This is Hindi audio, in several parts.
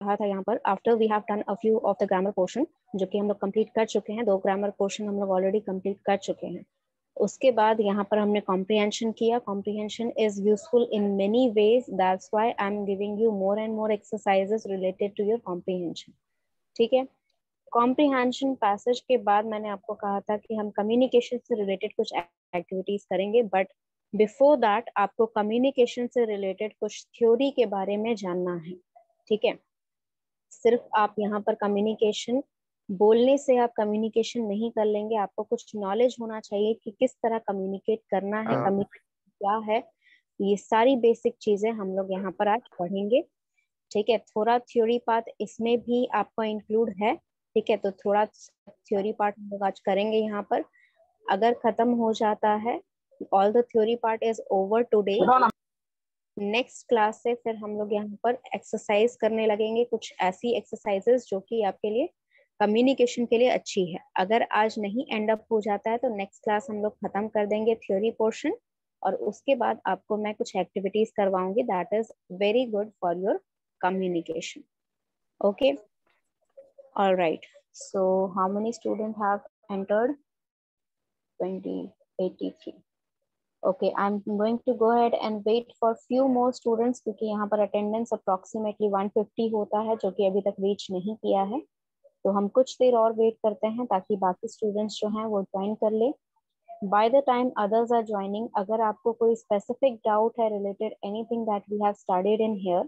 कहा था यहाँ पर after we have done a few of the grammar portion, जो कि हम लोग कंप्लीट कर चुके हैं, 2 ग्रामर पोर्शन हम लोग ऑलरेडी कंप्लीट कर चुके हैं। उसके बाद यहाँ पर हमने कॉम्प्रिहेंशन किया। Comprehension is useful in many ways, that's why I am giving you more and more exercises related to your comprehension. ठीक है, कॉम्प्रिहेंशन पैसेज के बाद मैंने आपको कहा था कि हम कम्युनिकेशन से रिलेटेड कुछ एक्टिविटीज करेंगे, बट बिफोर दैट आपको कम्युनिकेशन से रिलेटेड कुछ थ्योरी के बारे में जानना है। ठीक है, सिर्फ आप यहाँ पर कम्युनिकेशन बोलने से आप कम्युनिकेशन नहीं कर लेंगे, आपको कुछ नॉलेज होना चाहिए कि किस तरह कम्युनिकेट करना है, कम्युनिकेशन क्या है। ये सारी बेसिक चीजें हम लोग यहाँ पर आज पढ़ेंगे। ठीक है, थोड़ा थ्योरी पार्ट इसमें भी आपका इंक्लूड है। ठीक है, तो थोड़ा थ्योरी पार्ट हम लोग आज करेंगे यहाँ पर। अगर खत्म हो जाता है, all the theory part is over today, next class से फिर हम लोग यहाँ पर एक्सरसाइज करने लगेंगे, कुछ ऐसी एक्सरसाइजेस जो कि आपके लिए कम्युनिकेशन के लिए अच्छी है। अगर आज नहीं एंड अप हो जाता है तो नेक्स्ट क्लास हम लोग खत्म कर देंगे थ्योरी पोर्शन, और उसके बाद आपको मैं कुछ एक्टिविटीज करवाऊंगी that is very good for your communication. Okay, all right, so how many students have entered? 20, 83. Okay, I'm going to go ahead and wait for few more students, क्योंकि यहाँ पर attendance approximately 150 होता है, जो कि अभी तक reach नहीं किया है। तो हम कुछ देर और वेट करते हैं ताकि बाकी स्टूडेंट्स जो हैं वो ज्वाइन कर ले। By the time others are joining, अगर आपको कोई specific doubt है related anything that we have studied in here,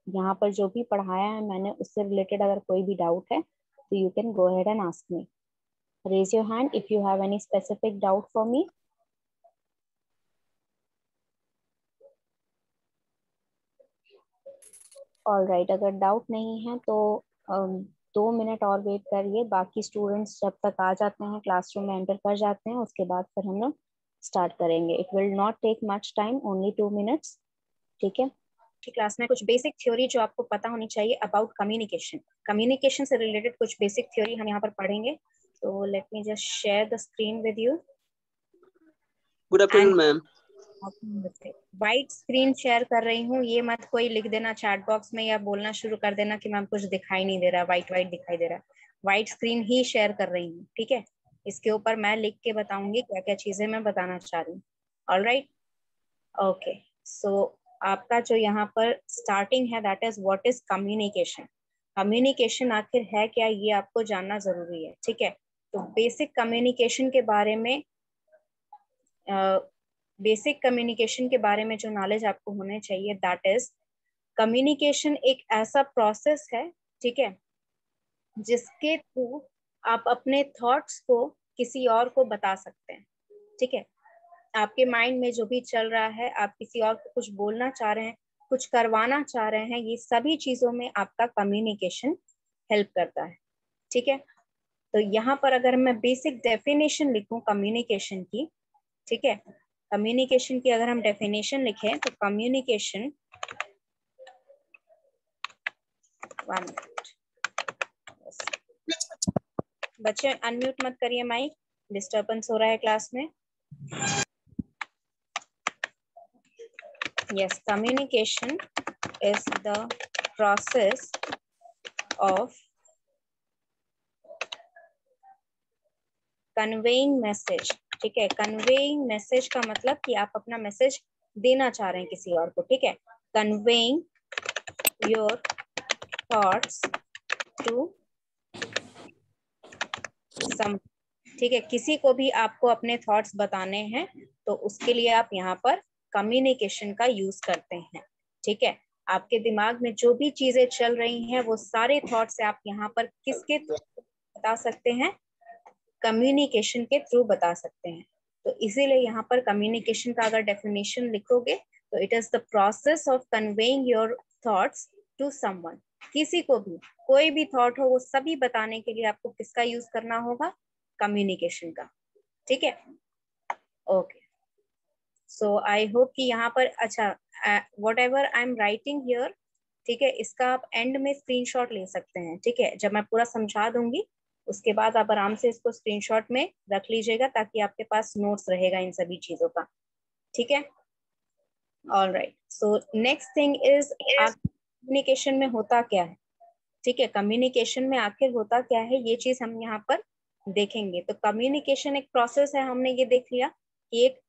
यहाँ पर जो भी पढ़ाया है मैंने उससे रिलेटेड अगर कोई भी डाउट है तो you can go ahead and ask me. Raise your hand if you have any specific doubt for me. Alright, अगर डाउट नहीं है तो 2 मिनट और वेट करिए। बाकी स्टूडेंट्स जब तक आ जाते हैं, क्लासरूम में एंटर कर जाते हैं, उसके बाद फिर हम लोग स्टार्ट करेंगे। It will not take much time, only 2 minutes. ठीक है, क्लास में कुछ बेसिक थ्योरी जो आपको पता होनी चाहिए अबाउट कम्युनिकेशन, कम्युनिकेशन से रिलेटेड कुछ बेसिक थ्योरी हम यहाँ पर पढ़ेंगे। तो let me just share the screen with you. Good afternoon ma'am. White screen share कर रही हूँ, ये मत कोई लिख देना चैट बॉक्स में या बोलना शुरू कर देना कि मैम कुछ दिखाई नहीं दे रहा, वाइट वाइट दिखाई दे रहा है। वाइट स्क्रीन ही शेयर कर रही हूँ। ठीक है, इसके ऊपर मैं लिख के बताऊंगी क्या क्या चीजें मैं बताना चाह रही हूँ। ऑलराइट, ओके, सो आपका जो यहाँ पर स्टार्टिंग है that is what is communication. Communication आखिर है क्या, ये आपको जानना जरूरी है। ठीक है, तो बेसिक कम्युनिकेशन के बारे में जो नॉलेज आपको होने चाहिए दैट इज कम्युनिकेशन एक ऐसा प्रोसेस है, ठीक है, जिसके थ्रू आप अपने थॉट्स को किसी और को बता सकते हैं। ठीक है, आपके माइंड में जो भी चल रहा है, आप किसी और को कुछ बोलना चाह रहे हैं, कुछ करवाना चाह रहे हैं, ये सभी चीजों में आपका कम्युनिकेशन हेल्प करता है। ठीक है, तो यहाँ पर अगर मैं बेसिक डेफिनेशन लिखूं कम्युनिकेशन की, ठीक है, कम्युनिकेशन की अगर हम डेफिनेशन लिखें तो कम्युनिकेशन, बच्चे अनम्यूट मत करिए, माइक डिस्टर्बेंस हो रहा है क्लास में। Yes, communication is the process of conveying message. ठीक है, conveying message का मतलब कि आप अपना मैसेज देना चाह रहे हैं किसी और को। ठीक है, conveying your thoughts to some. ठीक है, किसी को भी आपको अपने थॉट्स बताने हैं तो उसके लिए आप यहाँ पर कम्युनिकेशन का यूज करते हैं। ठीक है, आपके दिमाग में जो भी चीजें चल रही हैं वो सारे थॉट्स आप यहाँ पर किसके थ्रू बता सकते हैं, कम्युनिकेशन के थ्रू बता सकते हैं। तो इसीलिए यहाँ पर कम्युनिकेशन का अगर डेफिनेशन लिखोगे तो it is the process of conveying your thoughts to someone. किसी को भी कोई भी थॉट हो वो सभी बताने के लिए आपको किसका यूज करना होगा, कम्युनिकेशन का। ठीक है, ओके, सो आई होप कि यहाँ पर अच्छा what ever I am writing here, ठीक है, इसका आप एंड में स्क्रीनशॉट ले सकते हैं। ठीक है, जब मैं पूरा समझा दूंगी उसके बाद आप आराम से इसको स्क्रीनशॉट में रख लीजिएगा ताकि आपके पास नोट्स रहेगा इन सभी चीजों का। ठीक है, all right, so next thing is communication में होता क्या है। ठीक है, कम्युनिकेशन में आखिर होता क्या है ये चीज हम यहाँ पर देखेंगे। तो कम्युनिकेशन एक प्रोसेस है, हमने ये देख लिया कि एक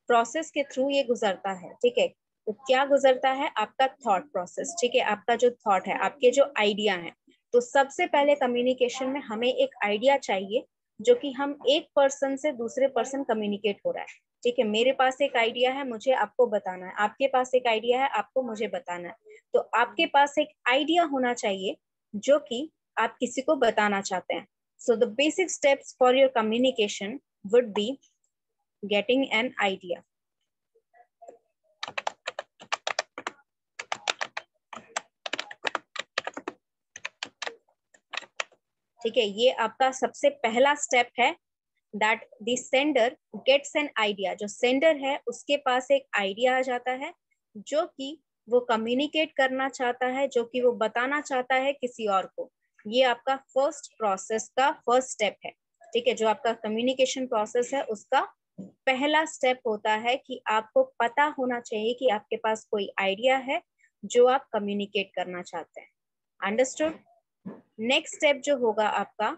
प्रोसेस के थ्रू ये गुजरता है। ठीक है, तो क्या गुजरता है? आपका थॉट प्रोसेस। ठीक है, आपका जो थॉट है, आपके जो आइडिया है। तो सबसे पहले कम्युनिकेशन में हमें एक आइडिया चाहिए जो कि हम एक पर्सन से दूसरे पर्सन कम्युनिकेट हो रहा है। ठीक है, मेरे पास एक आइडिया है, मुझे आपको बताना है, आपके पास एक आइडिया है, आपको मुझे बताना है। तो आपके पास एक आइडिया होना चाहिए जो कि आप किसी को बताना चाहते हैं। So the basic steps for your communication would be getting an idea. ठीक है, ये आपका सबसे पहला स्टेप है that the sender gets an idea. जो सेंडर है उसके पास एक आइडिया आ जाता है जो कि वो कम्युनिकेट करना चाहता है, जो कि वो बताना चाहता है किसी और को। ये आपका फर्स्ट प्रोसेस का फर्स्ट स्टेप है। ठीक है, जो आपका कम्युनिकेशन प्रोसेस है उसका पहला स्टेप होता है कि आपको पता होना चाहिए कि आपके पास कोई आइडिया है जो आप कम्युनिकेट करना चाहते हैं। अंडरस्टूड? नेक्स्ट स्टेप जो होगा आपका,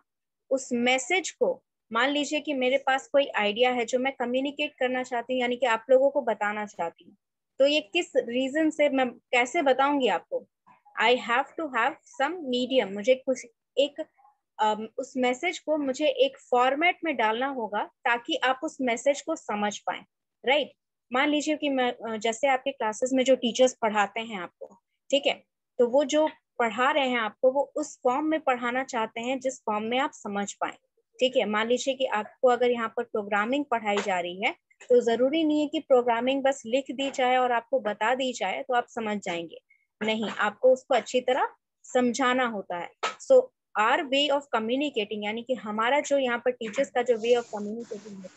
उस मैसेज को, मान लीजिए कि मेरे पास कोई आइडिया है जो मैं कम्युनिकेट करना चाहती हूँ, यानी कि आप लोगों को बताना चाहती हूँ। तो ये किस रीजन से, मैं कैसे बताऊंगी आपको? I have to have some medium. मुझे कुछ एक उस मैसेज को मुझे एक फॉर्मेट में डालना होगा ताकि आप उस मैसेज को समझ पाए। राइट? मान लीजिए कि मैं जैसे आपके क्लासेस में जो टीचर्स पढ़ाते हैं आपको, ठीक है, तो वो जो पढ़ा रहे हैं आपको, वो उस फॉर्म में पढ़ाना चाहते हैं जिस फॉर्म में आप समझ पाए। ठीक है, मान लीजिए कि आपको अगर यहाँ पर प्रोग्रामिंग पढ़ाई जा रही है तो जरूरी नहीं है कि प्रोग्रामिंग बस लिख दी जाए और आपको बता दी जाए तो आप समझ जाएंगे। नहीं, आपको उसको अच्छी तरह समझाना होता है। सो आर वे ऑफ कम्युनिकेटिंग, यानी कि हमारा जो यहाँ पर टीचर्स का जो वे ऑफ कम्युनिकेटिंग है,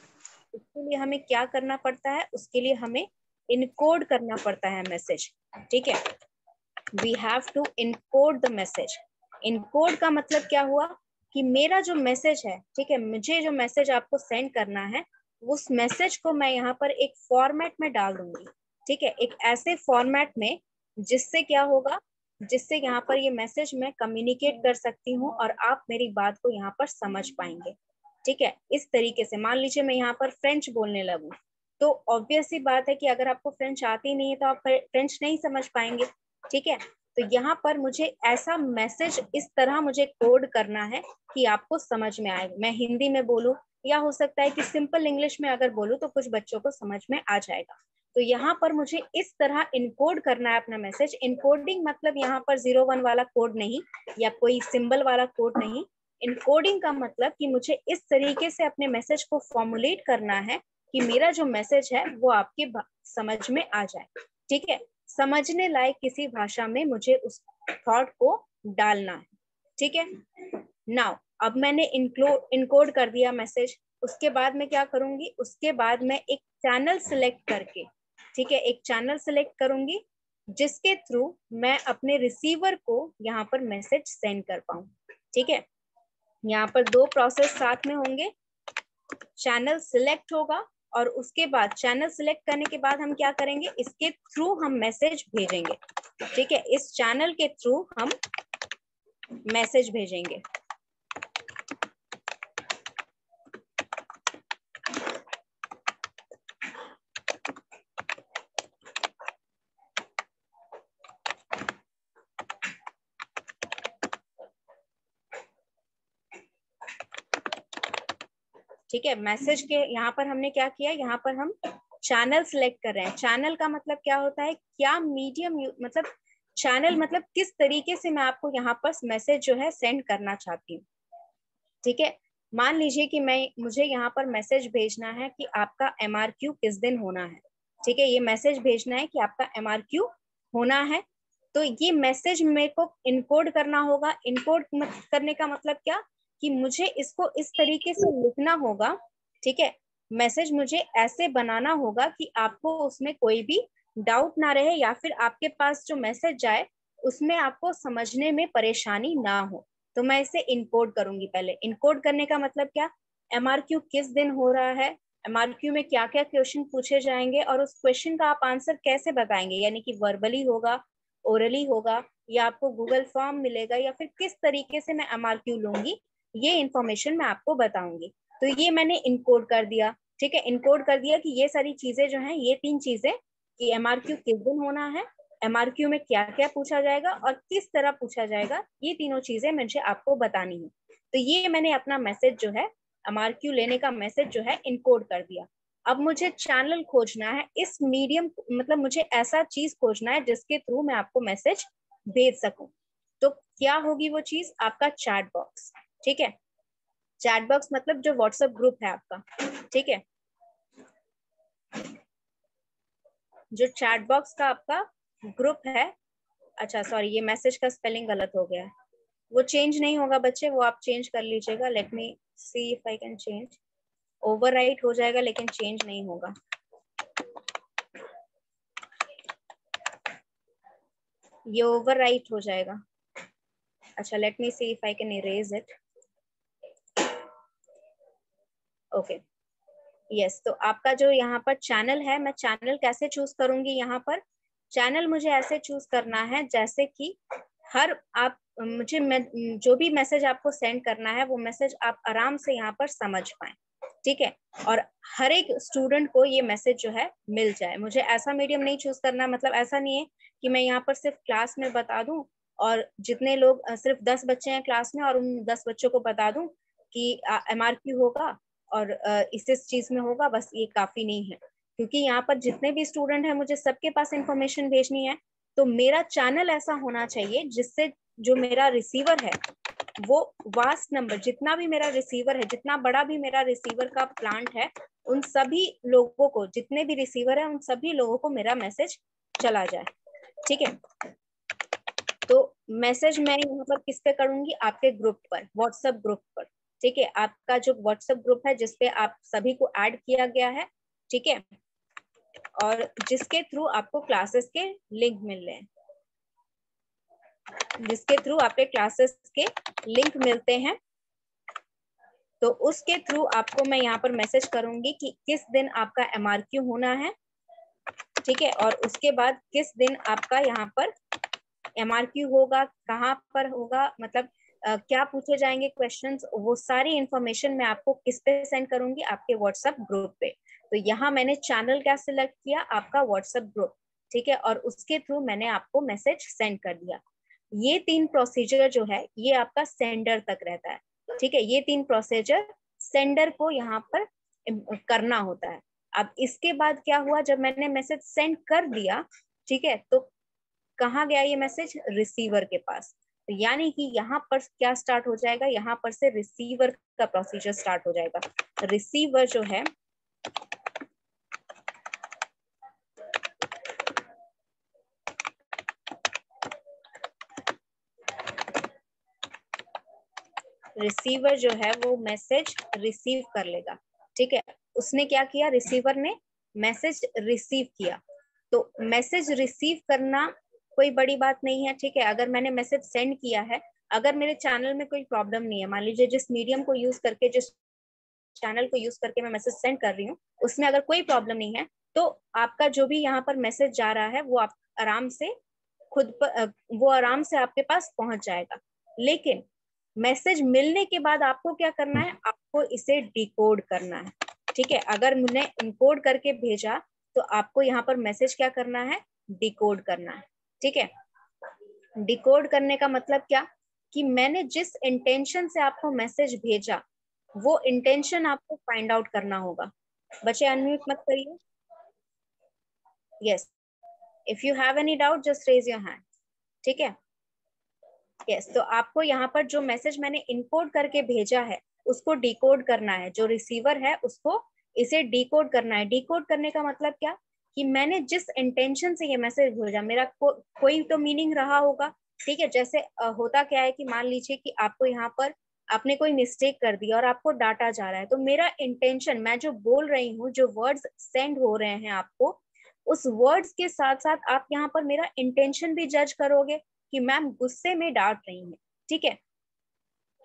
उसके लिए हमें क्या करना पड़ता है? उसके लिए हमें इनकोड करना पड़ता है मैसेज। ठीक है, we have to encode the message. Encode का मतलब क्या हुआ कि मेरा जो मैसेज है, ठीक है, मुझे जो मैसेज आपको सेंड करना है, उस मैसेज को मैं यहाँ पर एक फॉर्मेट में डाल दूंगी। ठीक है, एक ऐसे फॉर्मेट में जिससे क्या होगा, जिससे यहाँ पर ये मैसेज मैं कम्युनिकेट कर सकती हूँ और आप मेरी बात को यहाँ पर समझ पाएंगे। ठीक है, इस तरीके से मान लीजिए मैं यहाँ पर फ्रेंच बोलने लगूं, तो ऑब्वियस सी बात है कि अगर आपको फ्रेंच आती नहीं है तो आप फ्रेंच नहीं समझ पाएंगे। ठीक है, तो यहाँ पर मुझे ऐसा मैसेज इस तरह मुझे कोड करना है कि आपको समझ में आए। मैं हिंदी में बोलूं या हो सकता है कि सिंपल इंग्लिश में अगर बोलूं तो कुछ बच्चों को समझ में आ जाएगा। तो यहाँ पर मुझे इस तरह इनकोड करना है अपना मैसेज। इनकोडिंग मतलब यहाँ पर 01 वाला कोड नहीं या कोई सिंबल वाला कोड नहीं। इनकोडिंग का मतलब कि मुझे इस तरीके से अपने मैसेज को फॉर्मुलेट करना है कि मेरा जो मैसेज है वो आपके समझ में आ जाए। ठीक है, समझने लायक किसी भाषा में मुझे उस थॉट को डालना है। ठीक है, नाउ अब मैंने इनकोड कर दिया मैसेज। उसके बाद मैं क्या करूंगी? उसके बाद मैं एक चैनल सिलेक्ट करके, ठीक है, एक चैनल सिलेक्ट करूंगी जिसके थ्रू मैं अपने रिसीवर को यहाँ पर मैसेज सेंड कर पाऊं। ठीक है, यहाँ पर दो प्रोसेस साथ में होंगे। चैनल सिलेक्ट होगा और उसके बाद चैनल सिलेक्ट करने के बाद हम क्या करेंगे? इसके थ्रू हम मैसेज भेजेंगे। ठीक है, इस चैनल के थ्रू हम मैसेज भेजेंगे। ठीक है, मैसेज के यहाँ पर हमने क्या किया? यहाँ पर हम चैनल सिलेक्ट कर रहे हैं। चैनल का मतलब क्या होता है? क्या मीडियम, मतलब चैनल मतलब किस तरीके से मैं आपको यहाँ पर मैसेज जो है सेंड करना चाहती हूँ। ठीक है, मान लीजिए कि मुझे यहाँ पर मैसेज भेजना है कि आपका MRQ किस दिन होना है। ठीक है, ये मैसेज भेजना है कि आपका MRQ होना है। तो ये मैसेज मेरे को इनकोड करना होगा। इनकोड करने का मतलब क्या? कि मुझे इसको इस तरीके से लिखना होगा। ठीक है, मैसेज मुझे ऐसे बनाना होगा कि आपको उसमें कोई भी डाउट ना रहे या फिर आपके पास जो मैसेज जाए उसमें आपको समझने में परेशानी ना हो। तो मैं इसे इनकोड करूंगी। पहले इनकोड करने का मतलब क्या? MRQ किस दिन हो रहा है, MRQ में क्या क्या क्वेश्चन पूछे जाएंगे और उस क्वेश्चन का आप आंसर कैसे बताएंगे, यानी कि वर्बली होगा, ओरली होगा या आपको गूगल फॉर्म मिलेगा या फिर किस तरीके से मैं MRQ लूंगी, ये इंफॉर्मेशन मैं आपको बताऊंगी। तो ये मैंने इनकोड कर दिया, ठीक है, इनकोड कर दिया कि ये सारी चीजें जो हैं, ये 3 चीजें कि MRQ किस दिन होना है, MRQ में क्या क्या पूछा जाएगा और किस तरह पूछा जाएगा, ये तीनों चीजें मुझे आपको बतानी है। तो ये मैंने अपना मैसेज जो है, MRQ लेने का मैसेज जो है, इनकोड कर दिया। अब मुझे चैनल खोजना है, इस मीडियम, मतलब मुझे ऐसा चीज खोजना है जिसके थ्रू मैं आपको मैसेज भेज सकूं। तो क्या होगी वो चीज? आपका चैट बॉक्स, ठीक है। चैट बॉक्स मतलब जो व्हाट्सएप ग्रुप है आपका, ठीक है, जो चैट बॉक्स का आपका ग्रुप है। अच्छा सॉरी, ये मैसेज का स्पेलिंग गलत हो गया है, वो चेंज नहीं होगा बच्चे, वो आप चेंज कर लीजिएगा। Late me see if I can change. Overwrite हो जाएगा लेकिन चेंज नहीं होगा। ये ओवरराइट हो जाएगा। अच्छा late me see if I can erase it. Okay yes, तो आपका जो यहाँ पर चैनल है, मैं चैनल कैसे चूज करूंगी? यहाँ पर चैनल मुझे ऐसे चूज करना है जैसे कि हर आप मुझे जो भी मैसेज आपको सेंड करना है वो मैसेज आप आराम से यहाँ पर समझ पाए, ठीक है, और हर एक स्टूडेंट को ये मैसेज जो है मिल जाए। मुझे ऐसा मीडियम नहीं चूज करना, मतलब ऐसा नहीं है कि मैं यहाँ पर सिर्फ क्लास में बता दूं और जितने लोग, सिर्फ 10 बच्चे हैं क्लास में और उन 10 बच्चों को बता दूं कि MRQ होगा और इस चीज में होगा, बस ये काफी नहीं है। क्योंकि यहाँ पर जितने भी स्टूडेंट हैं मुझे सबके पास इंफॉर्मेशन भेजनी है। तो मेरा चैनल ऐसा होना चाहिए जिससे जो मेरा रिसीवर है वो वास्ट नंबर, जितना भी मेरा रिसीवर है, जितना बड़ा भी मेरा रिसीवर का प्लांट है, उन सभी लोगों को, जितने भी रिसीवर है उन सभी लोगों को मेरा मैसेज चला जाए, ठीक है। तो मैसेज मैं यहाँ पर किस पे करूंगी? आपके ग्रुप पर, व्हाट्सएप ग्रुप पर, ठीक है। आपका जो व्हाट्सएप ग्रुप है जिसपे आप सभी को ऐड किया गया है, ठीक है, और जिसके थ्रू आपको क्लासेस के लिंक मिल रहे हैं, जिसके थ्रू आपके क्लासेस के लिंक मिलते हैं, तो उसके थ्रू आपको मैं यहाँ पर मैसेज करूंगी कि किस दिन आपका MRQ होना है, ठीक है, और उसके बाद किस दिन आपका यहाँ पर MRQ होगा, कहाँ पर होगा, मतलब क्या पूछे जाएंगे क्वेश्चंस, वो सारी इंफॉर्मेशन मैं आपको किस पे सेंड करूंगी? आपके व्हाट्सएप ग्रुप पे। तो यहाँ मैंने चैनल क्या सिलेक्ट किया? आपका व्हाट्सएप ग्रुप, ठीक है, और उसके थ्रू मैंने आपको मैसेज सेंड कर दिया। ये 3 प्रोसीजर जो है ये आपका सेंडर तक रहता है, ठीक है, ये 3 प्रोसीजर सेंडर को यहाँ पर करना होता है। अब इसके बाद क्या हुआ? जब मैंने मैसेज सेंड कर दिया, ठीक है, तो कहाँ गया ये मैसेज? रिसीवर के पास। तो यानी कि यहाँ पर क्या स्टार्ट हो जाएगा? यहाँ पर से रिसीवर का प्रोसीजर स्टार्ट हो जाएगा। रिसीवर जो है रिसीवर जो है वो मैसेज रिसीव कर लेगा, ठीक है। उसने क्या किया? रिसीवर ने मैसेज रिसीव किया। तो मैसेज रिसीव करना कोई बड़ी बात नहीं है, ठीक है। अगर मैंने मैसेज सेंड किया है, अगर मेरे चैनल में कोई प्रॉब्लम नहीं है, मान लीजिए जिस मीडियम को यूज करके, जिस चैनल को यूज करके मैं मैसेज सेंड कर रही हूँ, उसमें अगर कोई प्रॉब्लम नहीं है, तो आपका जो भी यहाँ पर मैसेज जा रहा है वो आप आराम से वो आराम से आपके पास पहुंच जाएगा। लेकिन मैसेज मिलने के बाद आपको क्या करना है? आपको इसे डिकोड करना है, ठीक है। अगर मैंने इनकोड करके भेजा तो आपको यहाँ पर मैसेज क्या करना है? डिकोड करना है, ठीक है। डिकोड करने का मतलब क्या? कि मैंने जिस इंटेंशन से आपको मैसेज भेजा वो इंटेंशन आपको फाइंड आउट करना होगा। बच्चे अनम्यूट मत करिए। Yes, if you have any doubt just raise your hand, ठीक है। यस, तो आपको यहाँ पर जो मैसेज मैंने इनकोड करके भेजा है उसको डिकोड करना है। जो रिसीवर है उसको इसे डिकोड करना है। डिकोड करने का मतलब क्या? कि मैंने जिस इंटेंशन से ये मैसेज भेजा, मेरा कोई तो मीनिंग रहा होगा, ठीक है। जैसे होता क्या है कि मान लीजिए कि आपको यहाँ पर आपने कोई मिस्टेक कर दी और आपको डाटा जा रहा है, तो मेरा इंटेंशन, मैं जो बोल रही हूँ, जो वर्ड्स सेंड हो रहे हैं आपको, उस वर्ड्स के साथ साथ आप यहाँ पर मेरा इंटेंशन भी जज करोगे कि मैम गुस्से में डांट रही है, ठीक है।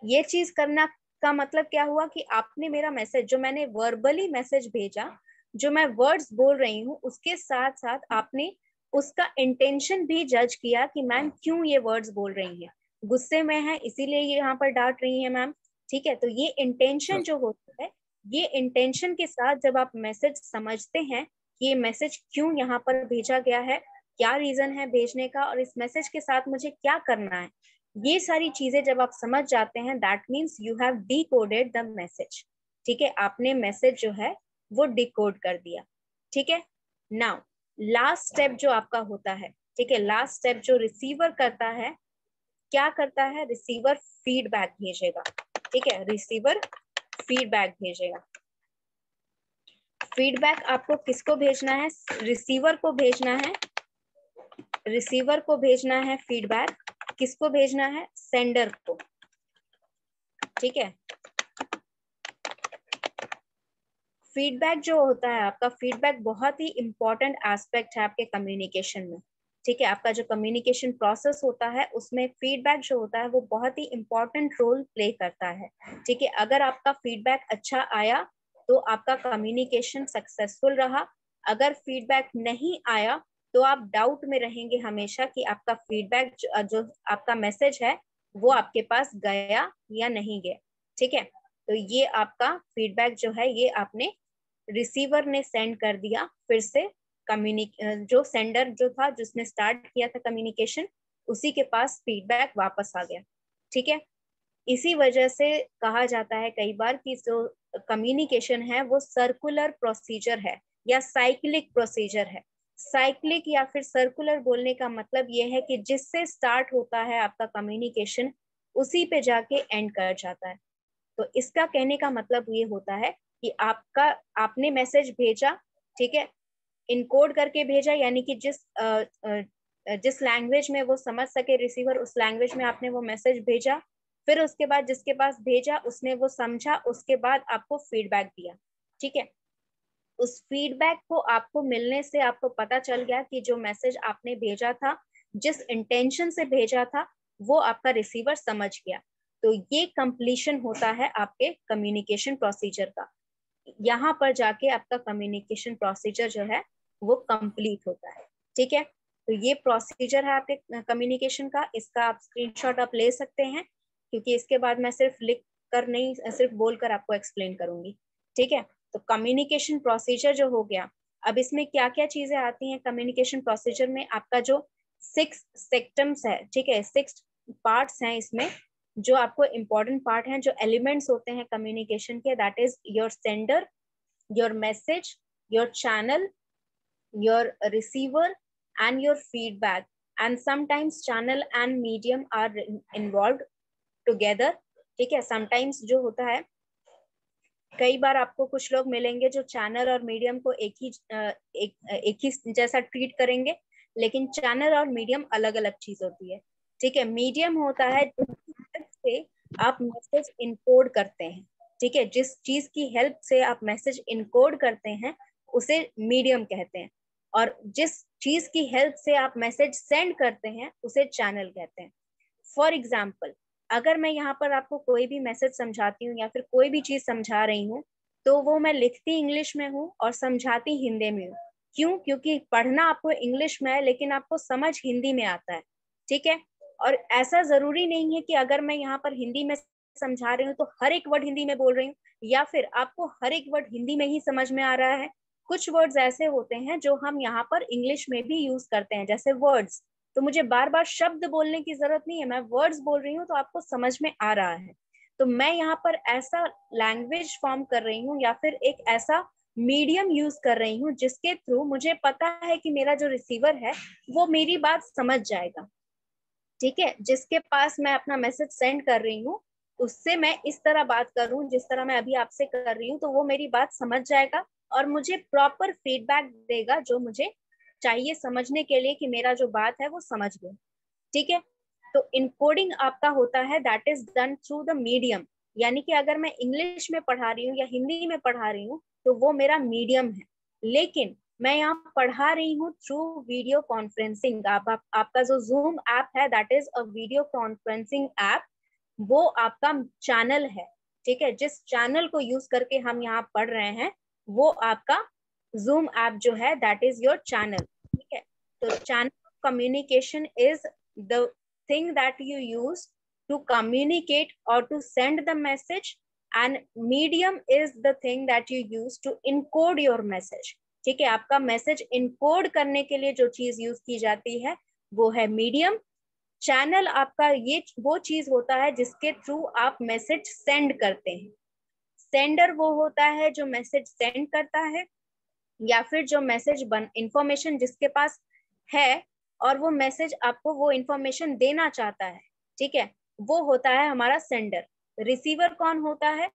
ये चीज करना का मतलब क्या हुआ? कि आपने मेरा मैसेज, जो मैंने वर्बली मैसेज भेजा, जो मैं वर्ड्स बोल रही हूँ, उसके साथ साथ आपने उसका इंटेंशन भी जज किया कि मैम क्यों ये वर्ड्स बोल रही हैं, गुस्से में है इसीलिए ये यहाँ पर डांट रही है मैम, ठीक है। तो ये इंटेंशन जो होता है, ये इंटेंशन के साथ जब आप मैसेज समझते हैं कि ये मैसेज क्यों यहाँ पर भेजा गया है, क्या रीजन है भेजने का, और इस मैसेज के साथ मुझे क्या करना है, ये सारी चीजें जब आप समझ जाते हैं, that means you have decoded the message, ठीक है। आपने मैसेज जो है वो डिकोड कर दिया, ठीक है। नाउ लास्ट स्टेप जो आपका होता है, ठीक है, लास्ट स्टेप जो रिसीवर करता है, क्या करता है, रिसीवर फीडबैक भेजेगा, ठीक है, रिसीवर फीडबैक भेजेगा। फीडबैक आपको किसको भेजना है, रिसीवर को भेजना है, रिसीवर को भेजना है फीडबैक, किसको भेजना है, सेंडर को, ठीक है। फीडबैक जो होता है आपका, फीडबैक बहुत ही इंपॉर्टेंट एस्पेक्ट है आपके कम्युनिकेशन में, ठीक है। आपका जो कम्युनिकेशन प्रोसेस होता है उसमें फीडबैक जो होता है वो बहुत ही इंपॉर्टेंट रोल प्ले करता है, ठीक है। अगर आपका फीडबैक अच्छा आया तो आपका कम्युनिकेशन सक्सेसफुल रहा, अगर फीडबैक नहीं आया तो आप डाउट में रहेंगे हमेशा कि आपका फीडबैक जो आपका मैसेज है वो आपके पास गया या नहीं गया, ठीक है। तो ये आपका फीडबैक जो है ये आपने रिसीवर ने सेंड कर दिया, फिर से जो सेंडर जो था जिसने स्टार्ट किया था कम्युनिकेशन, उसी के पास फीडबैक वापस आ गया, ठीक है। इसी वजह से कहा जाता है कई बार कि जो कम्युनिकेशन है वो सर्कुलर प्रोसीजर है या साइक्लिक प्रोसीजर है। साइक्लिक या फिर सर्कुलर बोलने का मतलब ये है कि जिससे स्टार्ट होता है आपका कम्युनिकेशन उसी पे जाके एंड कर जाता है। तो इसका कहने का मतलब ये होता है कि आपने मैसेज भेजा, ठीक है, इनकोड करके भेजा, यानी कि जिस लैंग्वेज में वो समझ सके रिसीवर, उस लैंग्वेज में आपने वो मैसेज भेजा, फिर उसके बाद जिसके पास भेजा उसने वो समझा, उसके बाद आपको फीडबैक दिया, ठीक है। उस फीडबैक को आपको मिलने से आपको पता चल गया कि जो मैसेज आपने भेजा था, जिस इंटेंशन से भेजा था, वो आपका रिसीवर समझ गया। तो ये कंप्लीशन होता है आपके कम्युनिकेशन प्रोसीजर का, यहाँ पर जाके आपका कम्युनिकेशन प्रोसीजर जो है वो कंप्लीट होता है, ठीक है। तो ये प्रोसीजर है आपके कम्युनिकेशन का, इसका आप स्क्रीनशॉट आप ले सकते हैं, क्योंकि इसके बाद मैं सिर्फ लिख कर नहीं, सिर्फ बोलकर आपको एक्सप्लेन करूंगी, ठीक है। तो कम्युनिकेशन प्रोसीजर जो हो गया, अब इसमें क्या क्या चीजें आती हैं कम्युनिकेशन प्रोसीजर में, आपका जो 6 सेक्टम्स है, ठीक है, 6 पार्ट्स हैं इसमें, जो आपको इम्पोर्टेंट पार्ट हैं, जो एलिमेंट्स होते हैं कम्युनिकेशन के, that is your sender, your message, your channel, your receiver and your feedback, and sometimes channel and medium are involved together, ठीक है। sometimes जो होता है, कई बार आपको कुछ लोग मिलेंगे जो चैनल और मीडियम को एक ही जैसा ट्रीट करेंगे, लेकिन चैनल और मीडियम अलग अलग चीज होती है, ठीक है। मीडियम होता है जिससे आप मैसेज इनकोड करते हैं, ठीक है, जिस चीज की हेल्प से आप मैसेज इनकोड करते हैं उसे मीडियम कहते हैं, और जिस चीज की हेल्प से आप मैसेज सेंड करते हैं उसे चैनल कहते हैं। फॉर एग्जाम्पल, अगर मैं यहाँ पर आपको कोई भी मैसेज समझाती हूँ या फिर कोई भी चीज समझा रही हूँ, तो वो मैं लिखती इंग्लिश में हूँ और समझाती हिंदी में हूँ। क्यों? क्योंकि पढ़ना आपको इंग्लिश में है लेकिन आपको समझ हिंदी में आता है, ठीक है। और ऐसा जरूरी नहीं है कि अगर मैं यहाँ पर हिंदी में समझा रही हूँ तो हर एक वर्ड हिंदी में बोल रही हूँ, या फिर आपको हर एक वर्ड हिंदी में ही समझ में आ रहा है। कुछ वर्ड्स ऐसे होते हैं जो हम यहाँ पर इंग्लिश में भी यूज करते हैं, जैसे वर्ड्स, तो मुझे बार बार शब्द बोलने की जरूरत नहीं है, मैं वर्ड्स बोल रही हूँ तो आपको समझ में आ रहा है। तो मैं यहाँ पर ऐसा लैंग्वेज फॉर्म कर रही हूँ या फिर एक ऐसा मीडियम यूज कर रही हूँ जिसके थ्रू मुझे पता है कि मेरा जो रिसीवर है वो मेरी बात समझ जाएगा, ठीक है। जिसके पास मैं अपना मैसेज सेंड कर रही हूँ उससे मैं इस तरह बात करूँ जिस तरह मैं अभी आपसे कर रही हूँ, तो वो मेरी बात समझ जाएगा और मुझे प्रॉपर फीडबैक देगा जो मुझे चाहिए समझने के लिए कि मेरा जो बात है वो समझ गए, ठीक है। तो इनकोडिंग आपका होता है that is done through the medium, यानी कि अगर मैं इंग्लिश में पढ़ा रही हूँ या हिंदी में पढ़ा रही हूँ तो वो मेरा मीडियम है, लेकिन मैं यहाँ पढ़ा रही हूँ थ्रू वीडियो कॉन्फ्रेंसिंग। आपका जो जूम ऐप है that is a video conferencing app, वो आपका चैनल है, ठीक है। जिस चैनल को यूज करके हम यहाँ पढ़ रहे हैं वो आपका जूम ऐप जो है दैट इज योर चैनल, ठीक है। तो channel of communication is the thing that you use to communicate or to send the message, and medium is the thing that you use to encode your message. ठीक है, आपका मैसेज इनकोड करने के लिए जो चीज यूज की जाती है वो है मीडियम. चैनल आपका ये वो चीज होता है जिसके थ्रू आप मैसेज सेंड करते हैं. सेंडर वो होता है जो मैसेज सेंड करता है, या फिर जो मैसेज इंफॉर्मेशन जिसके पास है और वो मैसेज आपको वो इंफॉर्मेशन देना चाहता है. ठीक है, वो होता है हमारा सेंडर. रिसीवर कौन होता है?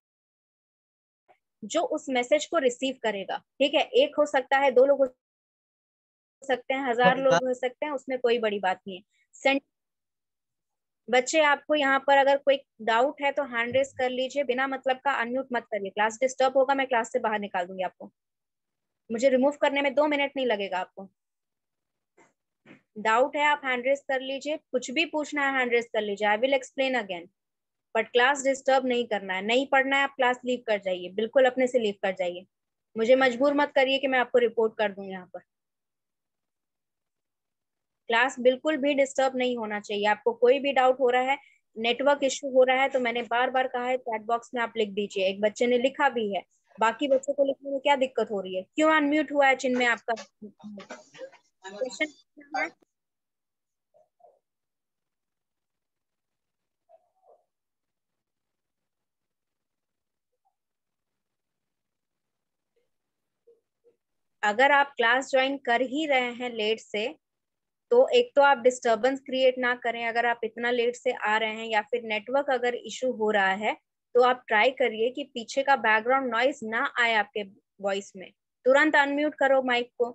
जो उस मैसेज को रिसीव करेगा. ठीक है, एक हो सकता है, 2 लोग हो सकते हैं, 1000 लोग हो सकते हैं, उसमें कोई बड़ी बात नहीं है. बच्चे आपको यहाँ पर अगर कोई डाउट है तो हैंड रेस कर लीजिए, बिना मतलब का अनम्यूट मत करिए. क्लास डिस्टर्ब होगा, मैं क्लास से बाहर निकाल दूंगी आपको. मुझे रिमूव करने में 2 मिनट नहीं लगेगा आपको. डाउट है आप हैंड रेस कर लीजिए, कुछ भी पूछना है हैंड रेस कर लीजिए. I will explain again, but class disturb नहीं करना है. नहीं पढ़ना है आप क्लास लीव कर जाइए, बिल्कुल अपने से लीव कर जाइए. मुझे मजबूर मत करिए कि मैं आपको रिपोर्ट कर दूं. यहाँ पर क्लास बिल्कुल भी डिस्टर्ब नहीं होना चाहिए. आपको कोई भी डाउट हो रहा है, नेटवर्क इश्यू हो रहा है, तो मैंने बार बार कहा है चैट बॉक्स में आप लिख दीजिए. एक बच्चे ने लिखा भी है, बाकी बच्चों को लिखने में क्या दिक्कत हो रही है? क्यों अनम्यूट हुआ है चिन्ह में आपका? क्वेश्चन है. अगर आप क्लास ज्वाइन कर ही रहे हैं लेट से, तो एक तो आप डिस्टरबेंस क्रिएट ना करें. अगर आप इतना लेट से आ रहे हैं या फिर नेटवर्क अगर इशू हो रहा है, तो आप ट्राई करिए कि पीछे का बैकग्राउंड नॉइज ना आए आपके वॉइस में. तुरंत अनम्यूट करो माइक को.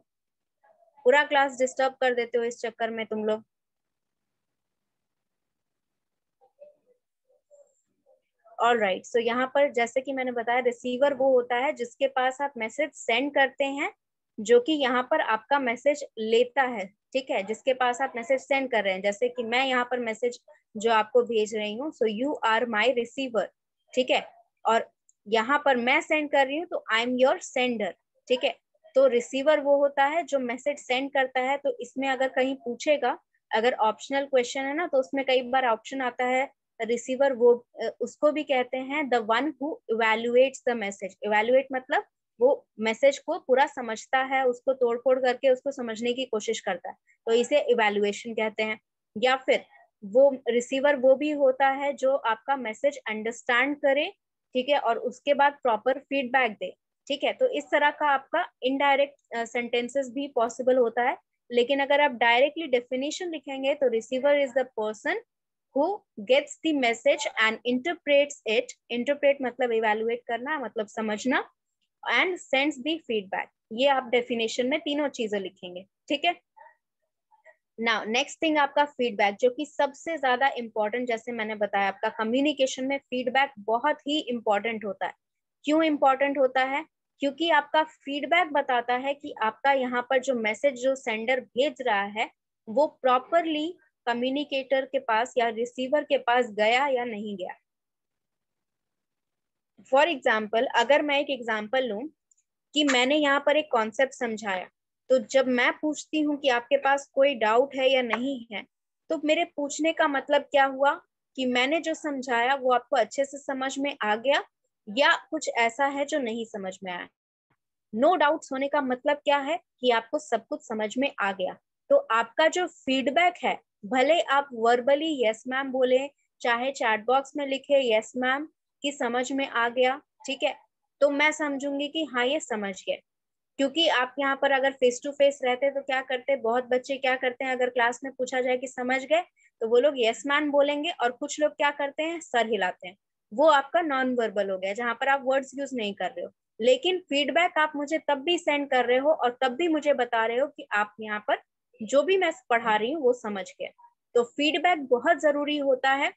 पूरा क्लास डिस्टर्ब कर देते हो इस चक्कर में तुम लोग. ऑल राइट, सो यहाँ पर जैसे कि मैंने बताया, रिसीवर वो होता है जिसके पास आप मैसेज सेंड करते हैं, जो कि यहाँ पर आपका मैसेज लेता है. ठीक है, जिसके पास आप मैसेज सेंड कर रहे हैं. जैसे कि मैं यहाँ पर मैसेज जो आपको भेज रही हूँ, so you are my receiver. ठीक है, और यहाँ पर मैं सेंड कर रही हूँ तो आई एम योर सेंडर. ठीक है, तो रिसीवर वो होता है जो मैसेज सेंड करता है. तो इसमें अगर कहीं पूछेगा, अगर ऑप्शनल क्वेश्चन है ना, तो उसमें कई बार ऑप्शन आता है रिसीवर, वो उसको भी कहते हैं the one who evaluates the message. Evaluate मतलब वो मैसेज को पूरा समझता है, उसको तोड़ फोड़ करके उसको समझने की कोशिश करता है, तो इसे इवैल्यूएशन कहते हैं. या फिर वो रिसीवर वो भी होता है जो आपका मैसेज अंडरस्टैंड करे, ठीक है, और उसके बाद प्रॉपर फीडबैक दे. ठीक है, तो इस तरह का आपका इनडायरेक्ट सेंटेंसेस भी पॉसिबल होता है. लेकिन अगर आप डायरेक्टली डेफिनेशन लिखेंगे तो receiver is the person who gets the message and interprets it. Interpret मतलब evaluate करना, मतलब समझना, and sends the feedback. ये आप डेफिनेशन में तीनों चीजें लिखेंगे. ठीक है, नाउ नेक्स्ट थिंग आपका फीडबैक, जो कि सबसे ज्यादा इंपॉर्टेंट. जैसे मैंने बताया, आपका कम्युनिकेशन में फीडबैक बहुत ही इंपॉर्टेंट होता है. क्यों इंपॉर्टेंट होता है? क्योंकि आपका फीडबैक बताता है कि आपका यहाँ पर जो मैसेज जो सेंडर भेज रहा है वो प्रॉपरली कम्युनिकेटर के पास या रिसीवर के पास गया या नहीं गया. फॉर एग्जाम्पल, अगर मैं एक एग्जाम्पल लूं कि मैंने यहाँ पर एक कॉन्सेप्ट समझाया, तो जब मैं पूछती हूँ कि आपके पास कोई डाउट है या नहीं है, तो मेरे पूछने का मतलब क्या हुआ कि मैंने जो समझाया वो आपको अच्छे से समझ में आ गया, या कुछ ऐसा है जो नहीं समझ में आया. नो डाउट्स होने का मतलब क्या है कि आपको सब कुछ समझ में आ गया. तो आपका जो फीडबैक है, भले आप वर्बली यस मैम बोले, चाहे चैट बॉक्स में लिखे यस मैम कि समझ में आ गया, ठीक है, तो मैं समझूंगी कि हाँ ये समझ गए. क्योंकि आप यहाँ पर अगर फेस टू फेस रहते तो क्या करते, बहुत बच्चे क्या करते हैं, अगर क्लास में पूछा जाए कि समझ गए तो वो लोग यस मैम बोलेंगे, और कुछ लोग क्या करते हैं, सर हिलाते हैं. वो आपका नॉन वर्बल हो गया, जहां पर आप वर्ड्स यूज नहीं कर रहे हो. लेकिन फीडबैक आप मुझे तब भी सेंड कर रहे हो और तब भी मुझे बता रहे हो कि आप यहाँ पर जो भी मैं पढ़ा रही हूँ वो समझ गए. तो फीडबैक बहुत जरूरी होता है,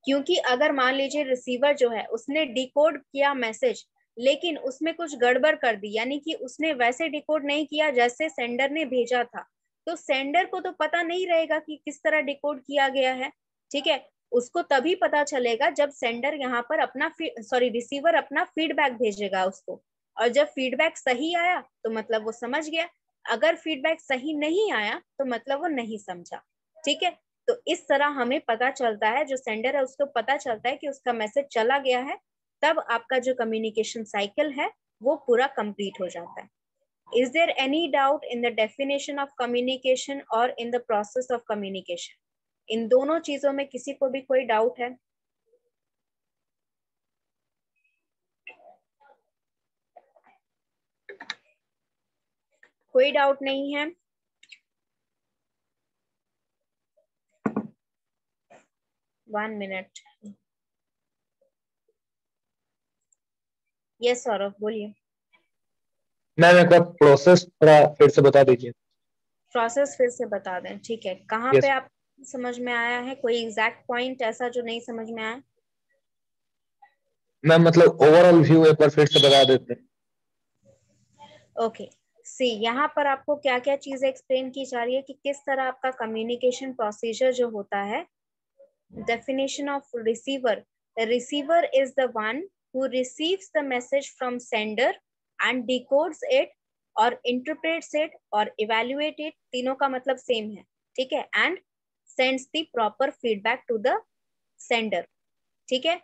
क्योंकि अगर मान लीजिए रिसीवर जो है उसने डिकोड किया मैसेज, लेकिन उसमें कुछ गड़बड़ कर दी, यानी कि उसने वैसे डिकोड नहीं किया जैसे सेंडर ने भेजा था, तो सेंडर को तो पता नहीं रहेगा कि किस तरह डिकोड किया गया है. ठीक है, उसको तभी पता चलेगा जब सेंडर यहाँ पर अपना रिसीवर अपना फीडबैक भेजेगा उसको, और जब फीडबैक सही आया तो मतलब वो समझ गया. अगर फीडबैक सही नहीं आया तो मतलब वो नहीं समझा, ठीक है। तो इस तरह हमें पता चलता है, जो सेंडर है उसको पता चलता है कि उसका मैसेज चला गया है, तब आपका जो कम्युनिकेशन साइकिल है वो पूरा कंप्लीट हो जाता है। Is there any doubt in the definition of communication or in the process of communication? इन दोनों चीजों में किसी को भी कोई डाउट है? कोई डाउट नहीं है? One minute. यस सौरभ बोलिए। मैम एक बार प्रोसेस थोड़ा फिर से बता दीजिए। प्रोसेस फिर से बता दें, ठीक है। कहाँ yes. पे आप समझ में आया है? कोई एग्जैक्ट पॉइंट ऐसा जो नहीं समझ में आया? मैम मतलब ओवरऑल व्यू एक बार फिर से बता देते हैं। ओके सी, यहाँ पर आपको क्या क्या चीजें एक्सप्लेन की जा रही है कि किस तरह आपका कम्युनिकेशन प्रोसीजर जो होता है। Definition of receiver: the receiver is the one who receives the message from sender and decodes it or interprets it or evaluate it, तीनों का मतलब सेम है, ठीक है, and sends the proper feedback to the sender, ठीक है।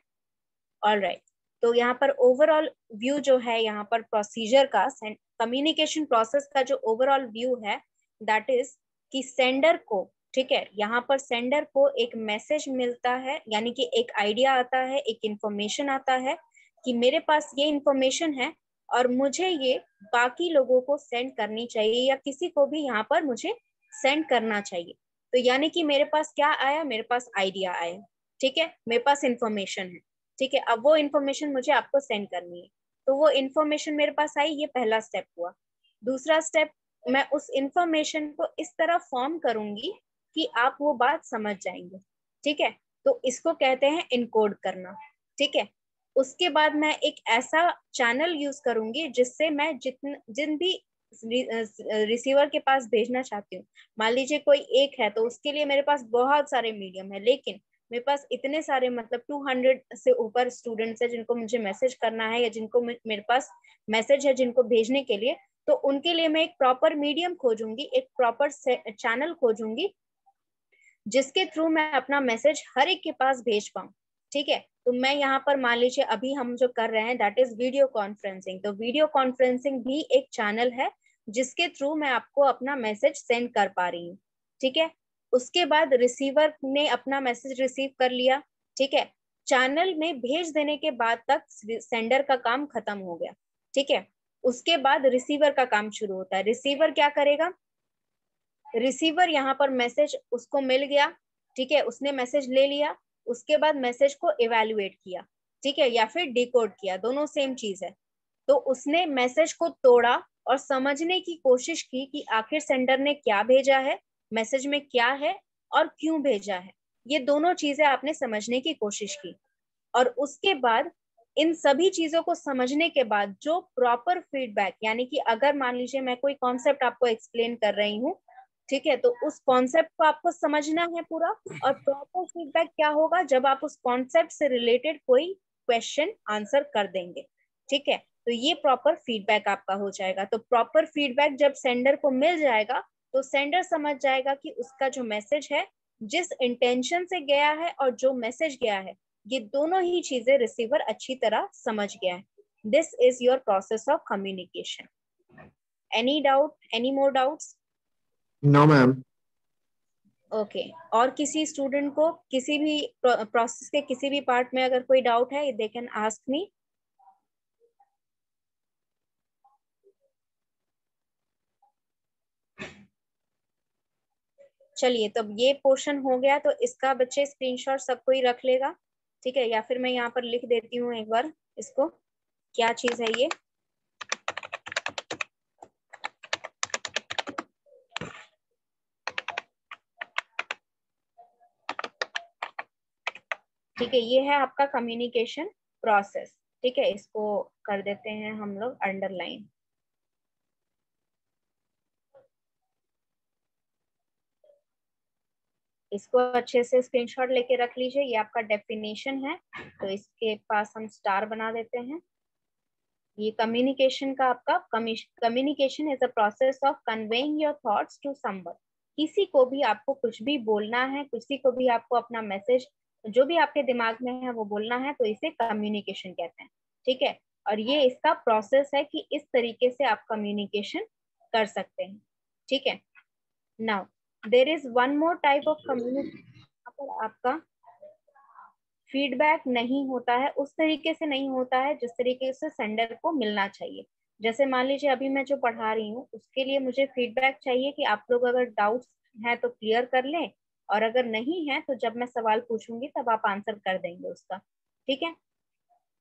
ऑल राइट, तो यहाँ पर ओवरऑल व्यू जो है, यहाँ पर प्रोसीजर का, कम्युनिकेशन प्रोसेस का जो ओवरऑल व्यू है, दैट इज कि सेंडर को, ठीक है, यहाँ पर सेंडर को एक मैसेज मिलता है, यानी कि एक आइडिया आता है, एक इंफॉर्मेशन आता है कि मेरे पास ये इंफॉर्मेशन है और मुझे ये बाकी लोगों को सेंड करनी चाहिए या किसी को भी यहाँ पर मुझे सेंड करना चाहिए। तो यानी कि मेरे पास क्या आया? मेरे पास आइडिया आया, ठीक है, मेरे पास इंफॉर्मेशन है, ठीक है। अब वो इन्फॉर्मेशन मुझे आपको सेंड करनी है, तो वो इन्फॉर्मेशन मेरे पास आई, ये पहला स्टेप हुआ। दूसरा स्टेप, मैं उस इन्फॉर्मेशन को इस तरह फॉर्म करूंगी कि आप वो बात समझ जाएंगे, ठीक है, तो इसको कहते हैं इनकोड करना, ठीक है। उसके बाद मैं एक ऐसा चैनल यूज करूंगी जिससे मैं जिन भी रिसीवर के पास भेजना चाहती हूँ, मान लीजिए कोई एक है, तो उसके लिए मेरे पास बहुत सारे मीडियम है, लेकिन मेरे पास इतने सारे मतलब 200 से ऊपर स्टूडेंट्स है जिनको मुझे मैसेज करना है या जिनको मेरे पास मैसेज है जिनको भेजने के लिए, तो उनके लिए मैं एक प्रॉपर मीडियम खोजूंगी, एक प्रॉपर चैनल खोजूंगी जिसके थ्रू मैं अपना मैसेज हर एक के पास भेज पाऊं, ठीक है। तो मैं यहाँ पर मान लीजिए अभी हम जो कर रहे हैं दैट इज वीडियो कॉन्फ्रेंसिंग, तो वीडियो कॉन्फ्रेंसिंग भी एक चैनल है जिसके थ्रू मैं आपको अपना मैसेज सेंड कर पा रही हूँ, ठीक है। उसके बाद रिसीवर ने अपना मैसेज रिसीव कर लिया, ठीक है, चैनल में भेज देने के बाद तक सेंडर का काम खत्म हो गया, ठीक है। उसके बाद रिसीवर का काम शुरू होता है। रिसीवर क्या करेगा? रिसीवर यहाँ पर मैसेज उसको मिल गया, ठीक है, उसने मैसेज ले लिया, उसके बाद मैसेज को इवेल्युएट किया, ठीक है, या फिर डिकोड किया, दोनों सेम चीज है। तो उसने मैसेज को तोड़ा और समझने की कोशिश की कि आखिर सेंडर ने क्या भेजा है, मैसेज में क्या है और क्यों भेजा है, ये दोनों चीजें आपने समझने की कोशिश की। और उसके बाद इन सभी चीजों को समझने के बाद जो प्रॉपर फीडबैक, यानी कि अगर मान लीजिए मैं कोई कॉन्सेप्ट आपको एक्सप्लेन कर रही हूँ, ठीक है, तो उस कॉन्सेप्ट को आपको समझना है पूरा, और प्रॉपर फीडबैक क्या होगा? जब आप उस कॉन्सेप्ट से रिलेटेड कोई क्वेश्चन आंसर कर देंगे, ठीक है, तो ये प्रॉपर फीडबैक आपका हो जाएगा। तो प्रॉपर फीडबैक जब सेंडर को मिल जाएगा तो सेंडर समझ जाएगा कि उसका जो मैसेज है, जिस इंटेंशन से गया है और जो मैसेज गया है, ये दोनों ही चीजें रिसीवर अच्छी तरह समझ गया है। This is your process of communication. Any doubt, any more doubts? No ma'am. Okay, और किसी स्टूडेंट को किसी भी प्रोसेस के किसी भी पार्ट में अगर कोई डाउट है, दे कैन आस्क मी। चलिए, तब ये पोर्शन हो गया, तो इसका बच्चे स्क्रीनशॉट सब कोई रख लेगा, ठीक है, या फिर मैं यहाँ पर लिख देती हूँ एक बार इसको, क्या चीज है ये। ठीक है, ये है आपका कम्युनिकेशन प्रोसेस, ठीक है, इसको कर देते हैं हम लोग अंडरलाइन। इसको अच्छे से स्क्रीनशॉट लेके रख लीजिए, ये आपका डेफिनेशन है, तो इसके पास हम स्टार बना देते हैं। ये कम्युनिकेशन का आपका communication is a process of conveying your thoughts to someone. किसी को भी आपको कुछ भी बोलना है, किसी को भी आपको अपना मैसेज जो भी आपके दिमाग में है वो बोलना है, तो इसे कम्युनिकेशन कहते हैं। ठीक है, और ये इसका प्रोसेस है कि इस तरीके से आप कम्युनिकेशन कर सकते हैं। ठीक है, now there is one more type of communication पर आपका फीडबैक नहीं होता है, उस तरीके से नहीं होता है जिस तरीके से सेंडर को मिलना चाहिए। जैसे मान लीजिए अभी मैं जो पढ़ा रही हूँ उसके लिए मुझे फीडबैक चाहिए कि आप लोग अगर डाउट्स हैं तो क्लियर कर लें, और अगर नहीं है तो जब मैं सवाल पूछूंगी तब आप आंसर कर देंगे उसका। ठीक है,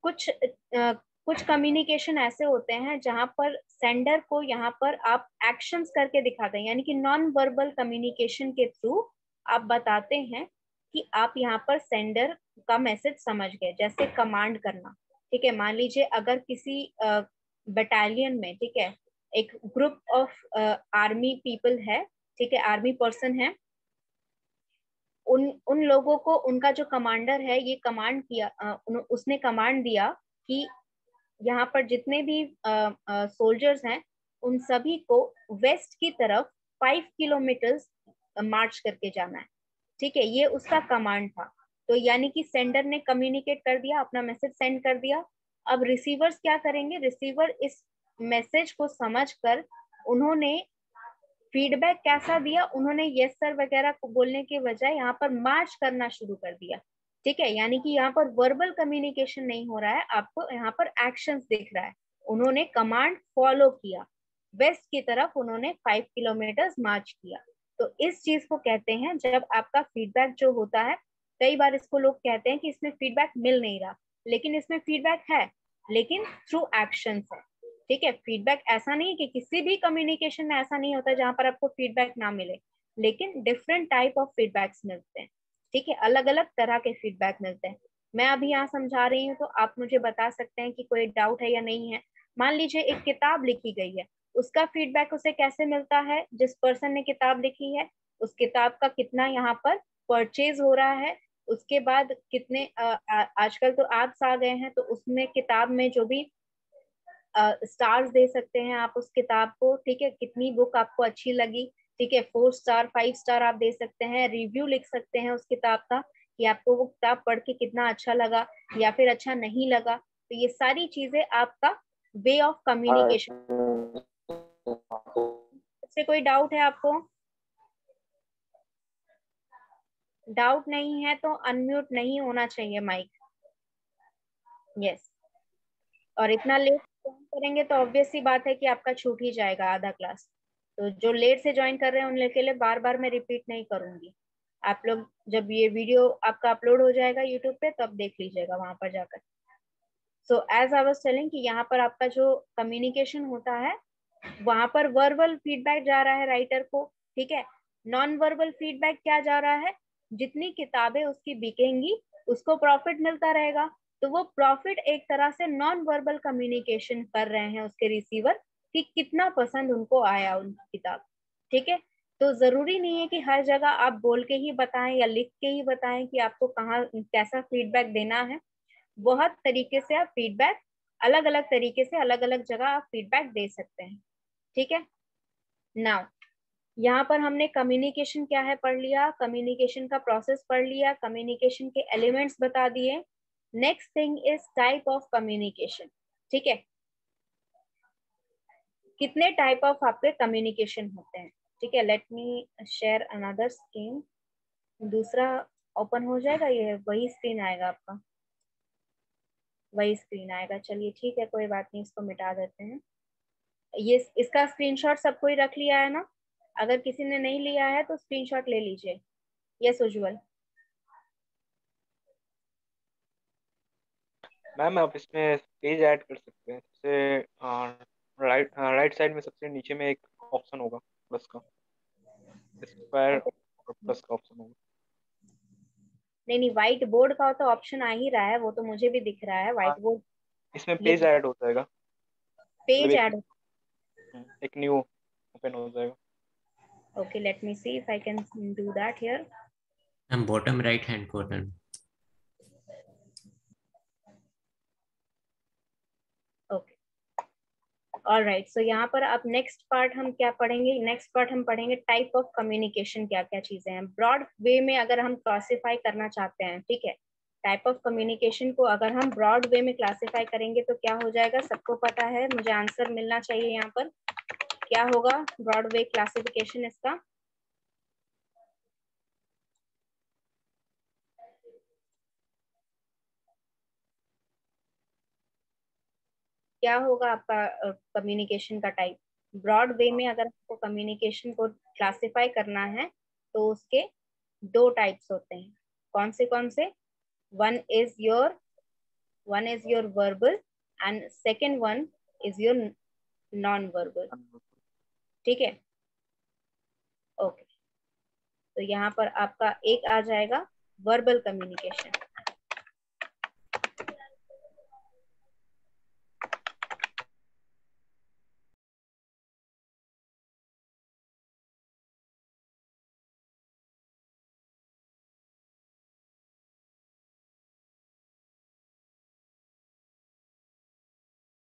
कुछ कम्युनिकेशन ऐसे होते हैं जहां पर सेंडर को यहाँ पर आप एक्शंस करके दिखाते हैं, यानी कि नॉन वर्बल कम्युनिकेशन के थ्रू आप बताते हैं कि आप यहाँ पर सेंडर का मैसेज समझ गए। जैसे कमांड करना। ठीक है, मान लीजिए अगर किसी बटालियन में, ठीक है, एक ग्रुप ऑफ आर्मी पीपल है, ठीक है, आर्मी पर्सन है, उन उन लोगों को उनका जो कमांडर है ये कमांड किया, उसने कमांड दिया कि यहाँ पर जितने भी सोल्जर्स हैं उन सभी को वेस्ट की तरफ 5 किलोमीटर मार्च करके जाना है। ठीक है, ये उसका कमांड था। तो यानी कि सेंडर ने कम्युनिकेट कर दिया, अपना मैसेज सेंड कर दिया। अब रिसीवर्स क्या करेंगे, रिसीवर इस मैसेज को समझकर उन्होंने फीडबैक कैसा दिया, उन्होंने यस सर वगैरह को बोलने के बजाय यहाँ पर मार्च करना शुरू कर दिया। ठीक है, यानी कि यहाँ पर वर्बल कम्युनिकेशन नहीं हो रहा है, आपको यहाँ पर एक्शंस दिख रहा है। उन्होंने कमांड फॉलो किया, वेस्ट की तरफ उन्होंने 5 किलोमीटर मार्च किया। तो इस चीज को कहते हैं जब आपका फीडबैक जो होता है, कई बार इसको लोग कहते हैं कि इसमें फीडबैक मिल नहीं रहा, लेकिन इसमें फीडबैक है, लेकिन थ्रू एक्शंस है। ठीक है, फीडबैक ऐसा नहीं है कि किसी भी कम्युनिकेशन में ऐसा नहीं होता जहां पर आपको फीडबैक ना मिले, लेकिन डिफरेंट टाइप ऑफ फीडबैक्स मिलते हैं। ठीक है, अलग अलग तरह के फीडबैक मिलते हैं। मैं अभी यहाँ समझा रही हूँ तो आप मुझे बता सकते हैं कि कोई डाउट है या नहीं है। मान लीजिए एक किताब लिखी गई है, उसका फीडबैक उसे कैसे मिलता है, जिस पर्सन ने किताब लिखी है उस किताब का कितना यहाँ पर परचेज हो रहा है, उसके बाद कितने आजकल तो एप्स आ गए हैं तो उसमें किताब में जो भी स्टार्स दे सकते हैं आप उस किताब को। ठीक है, कितनी बुक आपको अच्छी लगी, ठीक है, 4 स्टार 5 स्टार आप दे सकते हैं, रिव्यू लिख सकते हैं उस किताब का कि आपको वो किताब पढ़ के कितना अच्छा लगा या फिर अच्छा नहीं लगा। तो ये सारी चीजें आपका वे ऑफ कम्युनिकेशन। इससे कोई डाउट है आपको? डाउट नहीं है तो अनम्यूट नहीं होना चाहिए माइक। यस, और इतना लेट ज्वाइन करेंगे तो ऑब्वियस सी बात है कि आपका छूट ही जाएगा आधा क्लास। तो जो लेट से ज्वाइन कर रहे हैं उन लोग के लिए बार बार मैं रिपीट नहीं करूंगी। आप लोग जब ये वीडियो आपका अपलोड हो जाएगा यूट्यूब पे तब देख लीजिएगा वहां पर जाकर। So as I was telling कि यहाँ पर आपका जो कम्युनिकेशन होता है वहां पर वर्बल फीडबैक जा रहा है राइटर को। ठीक है, नॉन वर्बल फीडबैक क्या जा रहा है, जितनी किताबें उसकी बिकेंगी उसको प्रॉफिट मिलता रहेगा। तो वो प्रॉफिट एक तरह से नॉन वर्बल कम्युनिकेशन कर रहे हैं उसके रिसीवर कि कितना पसंद उनको आया उनकी किताब। ठीक है, तो जरूरी नहीं है कि हर जगह आप बोल के ही बताएं या लिख के ही बताएं कि आपको कहाँ कैसा फीडबैक देना है। बहुत तरीके से आप फीडबैक अलग अलग तरीके से अलग अलग जगह आप फीडबैक दे सकते हैं। ठीक है, नाउ यहाँ पर हमने कम्युनिकेशन क्या है पढ़ लिया, कम्युनिकेशन का प्रोसेस पढ़ लिया, कम्युनिकेशन के एलिमेंट्स बता दिए। Next thing is type of communication. ठीक है, कितने टाइप ऑफ आपके कम्युनिकेशन होते हैं। ठीक है, let me share another screen. दूसरा ओपन हो जाएगा, ये वही स्क्रीन आएगा आपका, वही स्क्रीन आएगा। चलिए ठीक है, कोई बात नहीं, इसको मिटा देते हैं। ये इसका स्क्रीनशॉट सबको ही रख लिया है ना? अगर किसी ने नहीं लिया है तो स्क्रीनशॉट ले लीजिए। यस उज्जवल। मैम आप इसमें पेज ऐड कर सकते हैं। जैसे राइट साइड में सबसे नीचे में एक ऑप्शन होगा प्लस का, स्क्वायर और प्लस का ऑप्शन होगा। नहीं नहीं, व्हाइट बोर्ड का तो ऑप्शन आ ही रहा है, वो तो मुझे भी दिख रहा है हाँ, व्हाइट बोर्ड। इसमें ये पेज ऐड हो जाएगा। मतलब पेज ऐड। एक न्यू ओपन हो जाएगा। Okay, let me see if I can do that here. And bottom right hand corner. Okay, alright, so यहाँ पर अब नेक्स्ट पार्ट हम क्या पढ़ेंगे? नेक्स्ट पार्ट हम पढ़ेंगे टाइप ऑफ कम्युनिकेशन, क्या क्या चीजें हैं ब्रॉड वे में अगर हम क्लासिफाई करना चाहते हैं, ठीक है। टाइप ऑफ कम्युनिकेशन को अगर हम ब्रॉड वे में क्लासिफाई करेंगे तो क्या हो जाएगा? सबको पता है, मुझे आंसर मिलना चाहिए यहाँ पर। क्या होगा ब्रॉड वे क्लासिफिकेशन इसका? क्या होगा आपका कम्युनिकेशन का टाइप? ब्रॉड वे में अगर आपको कम्युनिकेशन को क्लासिफाई करना है तो उसके दो टाइप्स होते हैं। कौन से? One is your verbal and second one is your non verbal, ठीक है। ओके, तो यहाँ पर आपका एक आ जाएगा वर्बल कम्युनिकेशन।